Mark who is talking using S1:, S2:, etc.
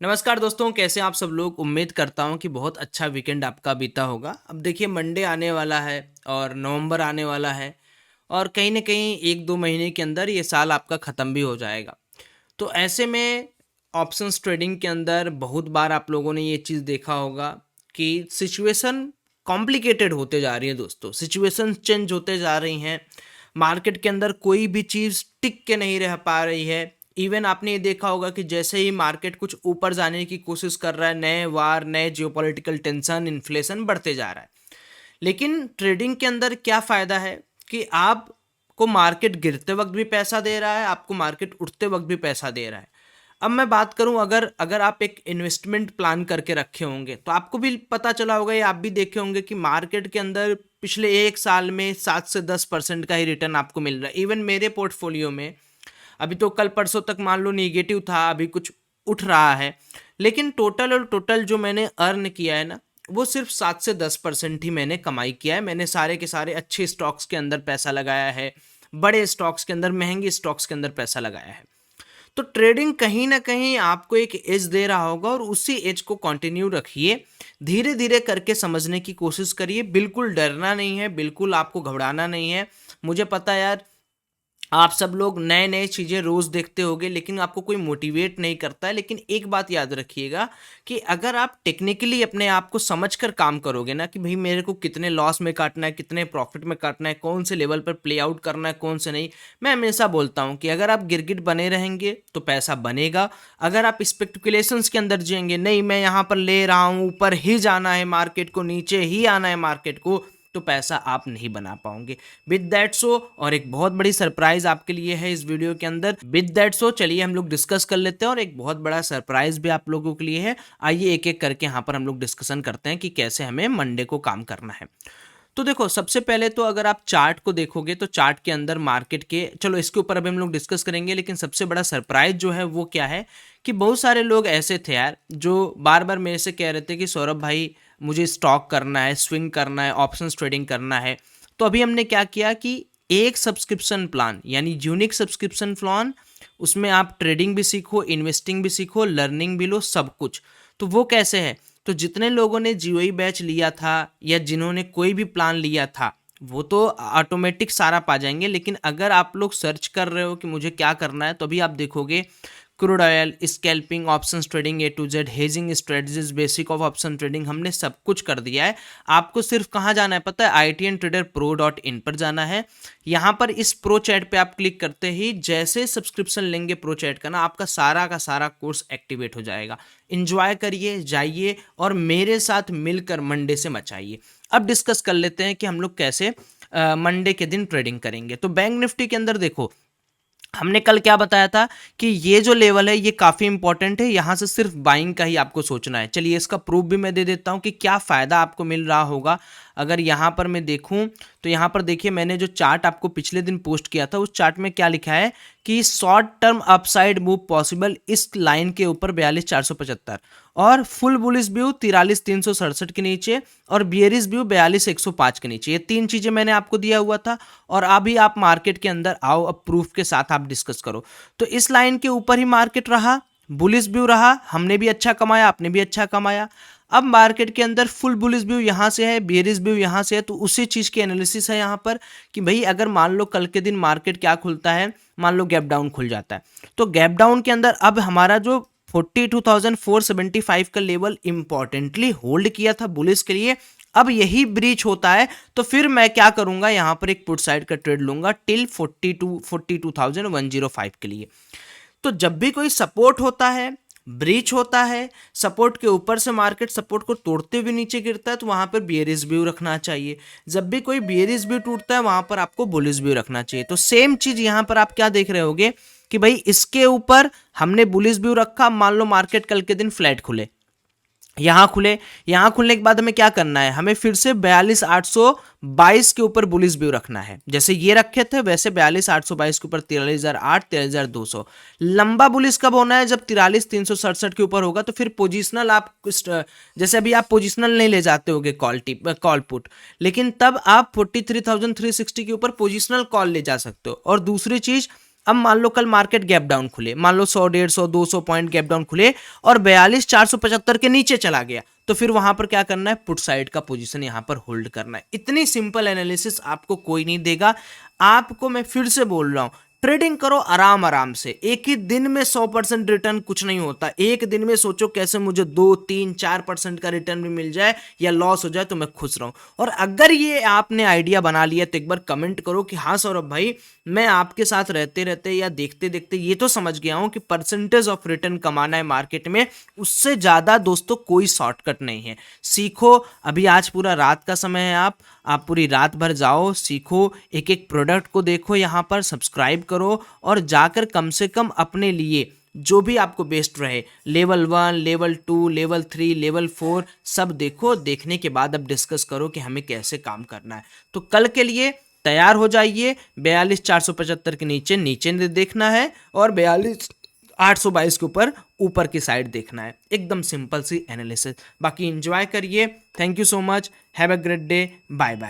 S1: नमस्कार दोस्तों, कैसे हैं आप सब लोग। उम्मीद करता हूं कि बहुत अच्छा वीकेंड आपका बीता होगा। अब देखिए, मंडे आने वाला है और नवंबर आने वाला है और कहीं न कहीं 1-2 महीने के अंदर ये साल आपका ख़त्म भी हो जाएगा। तो ऐसे में ऑप्शंस ट्रेडिंग के अंदर बहुत बार आप लोगों ने ये चीज़ देखा होगा कि सिचुएशन कॉम्प्लिकेटेड होते जा रही है दोस्तों। सिचुएशन चेंज होते जा रही हैं। मार्केट के अंदर कोई भी चीज़ टिक के नहीं रह पा रही है। इवन आपने ये देखा होगा कि जैसे ही मार्केट कुछ ऊपर जाने की कोशिश कर रहा है, नए वार, नए जियोपॉलिटिकल टेंशन, इन्फ्लेशन बढ़ते जा रहा है। लेकिन ट्रेडिंग के अंदर क्या फ़ायदा है कि आपको मार्केट गिरते वक्त भी पैसा दे रहा है, आपको मार्केट उठते वक्त भी पैसा दे रहा है। अब मैं बात करूं, अगर अगर आप एक इन्वेस्टमेंट प्लान करके रखे होंगे तो आपको भी पता चला होगा या आप भी देखे होंगे कि मार्केट के अंदर पिछले 1 साल में 7 से 10% का ही रिटर्न आपको मिल रहा है। इवन मेरे पोर्टफोलियो में अभी तो कल परसों तक मान लो नेगेटिव था, अभी कुछ उठ रहा है, लेकिन टोटल जो मैंने अर्न किया है ना, वो सिर्फ 7 से 10% ही मैंने कमाई किया है। मैंने सारे के सारे अच्छे स्टॉक्स के अंदर पैसा लगाया है, बड़े स्टॉक्स के अंदर, महंगे स्टॉक्स के अंदर पैसा लगाया है। तो ट्रेडिंग कहीं ना कहीं आपको एक एज दे रहा होगा और उसी एज को कंटिन्यू रखिए। धीरे धीरे करके समझने की कोशिश करिए। बिल्कुल डरना नहीं है, बिल्कुल आपको घबराना नहीं है। मुझे पता है यार, आप सब लोग नए नए चीज़ें रोज़ देखते होगे लेकिन आपको कोई मोटिवेट नहीं करता है। लेकिन एक बात याद रखिएगा कि अगर आप टेक्निकली अपने आप को समझकर काम करोगे ना कि भाई मेरे को कितने लॉस में काटना है, कितने प्रॉफिट में काटना है, कौन से लेवल पर प्ले आउट करना है, कौन से नहीं। मैं हमेशा बोलता हूँ कि अगर आप गिरगिट बने रहेंगे तो पैसा बनेगा। अगर आप स्पेक्युलेशंस के अंदर जिएंगे, नहीं मैं यहाँ पर ले रहा हूँ, ऊपर ही जाना है मार्केट को, नीचे ही आना है मार्केट को, तो पैसा आप नहीं बना पाओगे। विद दैट सो, और एक बहुत बड़ी सरप्राइज आपके लिए है इस वीडियो के अंदर। विद दैट सो चलिए हम लोग डिस्कस कर लेते हैं और एक बहुत बड़ा सरप्राइज भी आप लोगों के लिए है। आइए एक एक करके यहाँ पर हम लोग डिस्कशन करते हैं कि कैसे हमें मंडे को काम करना है। तो देखो, सबसे पहले तो अगर आप चार्ट को देखोगे तो चार्ट के अंदर मार्केट के, चलो इसके ऊपर अभी हम लोग डिस्कस करेंगे, लेकिन सबसे बड़ा सरप्राइज जो है वो क्या है कि बहुत सारे लोग ऐसे थे यार जो बार बार मेरे से कह रहे थे कि सौरभ भाई मुझे स्टॉक करना है, स्विंग करना है, ऑप्शंस ट्रेडिंग करना है। तो अभी हमने क्या किया कि एक सब्सक्रिप्शन प्लान यानी यूनिक सब्सक्रिप्शन प्लान, उसमें आप ट्रेडिंग भी सीखो, इन्वेस्टिंग भी सीखो, लर्निंग भी लो, सब कुछ। तो वो कैसे है, तो जितने लोगों ने जीओई बैच लिया था या जिन्होंने कोई भी प्लान लिया था वो तो ऑटोमेटिक सारा पा जाएंगे। लेकिन अगर आप लोग सर्च कर रहे हो कि मुझे क्या करना है, तो अभी आप देखोगे crude oil, scalping, options trading A to Z, hedging strategies, basic of option trading, हमने सब कुछ कर दिया है। आपको सिर्फ कहाँ जाना है पता है, itntraderpro.in पर जाना है। यहाँ पर इस प्रो चैट पे आप क्लिक करते ही जैसे सब्सक्रिप्शन लेंगे प्रो चैट का ना, आपका सारा का सारा कोर्स एक्टिवेट हो जाएगा। इंजॉय करिए, जाइए और मेरे साथ मिलकर मंडे से मचाइए। अब डिस्कस कर लेते हैं कि हम लोग कैसे मंडे के दिन ट्रेडिंग करेंगे। तो बैंक निफ्टी के अंदर देखो, हमने कल क्या बताया था कि ये जो लेवल है ये काफ़ी इंपॉर्टेंट है, यहाँ से सिर्फ बाइंग का ही आपको सोचना है। चलिए इसका प्रूफ भी मैं दे देता हूँ कि क्या फ़ायदा आपको मिल रहा होगा। अगर यहाँ पर मैं देखूँ तो यहाँ पर देखिए, मैंने जो चार्ट आपको पिछले दिन पोस्ट किया था उस चार्ट में क्या लिखा है कि short term upside move possible इस लाइन के ऊपर 42,475, और फुल बुलिश व्यू 43,367 के नीचे, और बियरिश व्यू 42,105 के नीचे। ये तीन चीज़ें मैंने आपको दिया हुआ था। और अभी आप मार्केट के अंदर आओ, अब प्रूफ के साथ आप डिस्कस करो। तो इस लाइन के ऊपर ही मार्केट रहा, बुलिश व्यू रहा, हमने भी अच्छा कमाया, आपने भी अच्छा कमाया। अब मार्केट के अंदर फुल बुलिश व्यू यहाँ से है, बेयरिश व्यू यहाँ से है, तो उसी चीज़ की एनालिसिस है यहाँ पर कि भाई अगर मान लो कल के दिन मार्केट क्या खुलता है, मान लो गैप डाउन खुल जाता है, तो गैप डाउन के अंदर अब हमारा जो 42,475 का लेवल इंपॉर्टेंटली होल्ड किया था बुलिश के लिए, अब यही ब्रीच होता है तो फिर मैं क्या करूंगा, यहां पर एक पुट साइड का ट्रेड लूंगा टिल 42,105 के लिए। तो जब भी कोई सपोर्ट होता है, ब्रीच होता है, सपोर्ट के ऊपर से मार्केट सपोर्ट को तोड़ते हुए नीचे गिरता है, तो वहां पर बियरिश व्यू रखना चाहिए। जब भी कोई बियरिश व्यू टूटता है वहां पर आपको बुलिश व्यू रखना चाहिए। तो सेम चीज यहां पर आप क्या देख रहे होगे कि भाई इसके ऊपर हमने बुलिश व्यू रखा। मान लो मार्केट कल के दिन फ्लैट खुले, यहाँ खुले, यहाँ खुलने के बाद हमें क्या करना है, हमें फिर से 42,822 के ऊपर बुलिश व्यू रखना है। जैसे ये रखे थे वैसे 42,822 के ऊपर 43,008, 43,200। लंबा बुलिश कब होना है, जब 43,367 के ऊपर होगा। तो फिर पोजिशनल आप जैसे अभी आप पोजिशनल नहीं ले जाते होगे कॉल पुट, लेकिन तब आप 43,360 के ऊपर पोजिशनल कॉल ले जा सकते हो। और दूसरी चीज, अब मान लो कल मार्केट गैप डाउन खुले, मान लो 100 150 200 पॉइंट गैप डाउन खुले और 42,475 के नीचे चला गया, तो फिर वहां पर क्या करना है, पुट साइड का पोजीशन यहां पर होल्ड करना है। इतनी सिंपल एनालिसिस आपको कोई नहीं देगा। आपको मैं फिर से बोल रहा हूं, ट्रेडिंग करो आराम आराम से। एक ही दिन में 100% रिटर्न कुछ नहीं होता। एक दिन में सोचो कैसे मुझे 2 3 4% का रिटर्न भी मिल जाए या लॉस हो जाए तो मैं खुश रहूं। और अगर ये आपने आइडिया बना लिया तो एक बार कमेंट करो कि हाँ सौरभ भाई, मैं आपके साथ रहते रहते या देखते देखते ये तो समझ गया हूं कि परसेंटेज ऑफ रिटर्न कमाना है मार्केट में, उससे ज्यादा दोस्तों कोई शॉर्टकट नहीं है। सीखो, अभी आज पूरा रात का समय है, आप पूरी रात भर जाओ, सीखो, एक एक प्रोडक्ट को देखो, यहाँ पर सब्सक्राइब करो और जाकर कम से कम अपने लिए जो भी आपको बेस्ट रहे, लेवल 1 लेवल 2 लेवल 3 लेवल 4 सब देखो। देखने के बाद अब डिस्कस करो कि हमें कैसे काम करना है। तो कल के लिए तैयार हो जाइए। 42,475 के नीचे नीचे देखना है और 42,822 के ऊपर ऊपर की साइड देखना है। एकदम सिंपल सी एनालिसिस। बाकी एंजॉय करिए। Thank you so much. Have a great day. Bye bye.